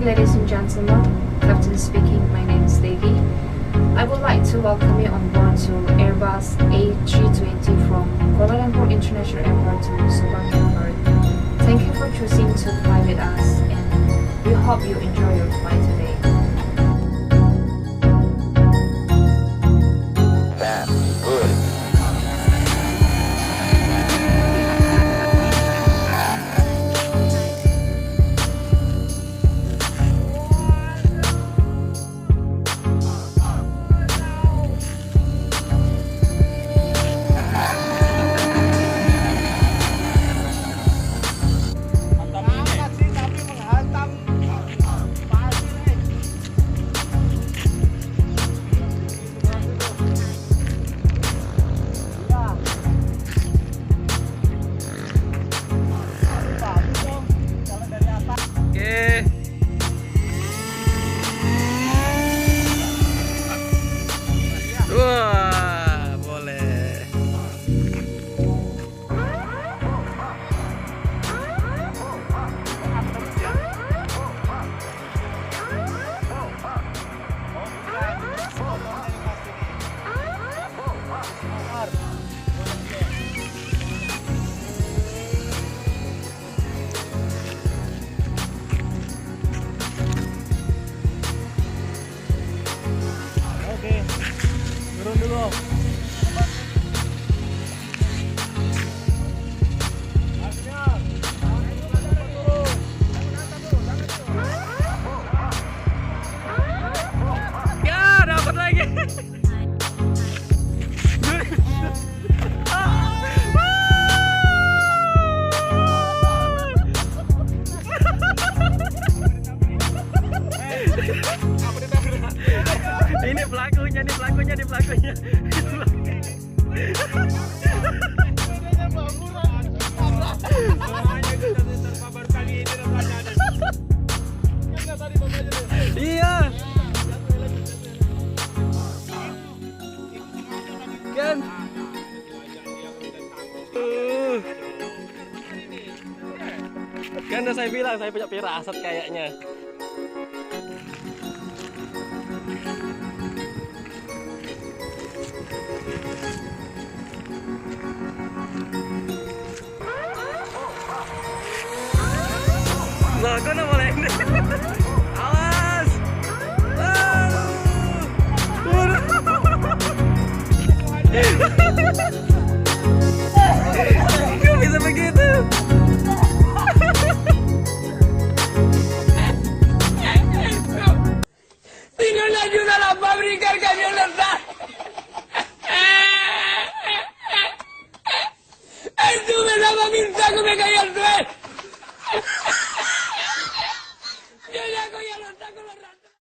ladies and gentlemen. Captain speaking, my name is Devi. I would like to welcome you on board to Airbus A320 from Kuala Lumpur International Airport to Subang Airport. Thank you for choosing to fly with us, and we hope you enjoy your flight today. That's good. Wah, boleh. Oke, turun dulu. Ya, dapat lagi. Ini pelakunya, nih pelakunya, nih pelakunya. Iya. Kan. Kan udah saya bilang saya punya firasat kayaknya. Loh, kok udah mulai ini? Awas! Kok bisa begitu? Tiene una ayuda a la fábrica, el camión no está. Estuve, daba mi saco, me caí.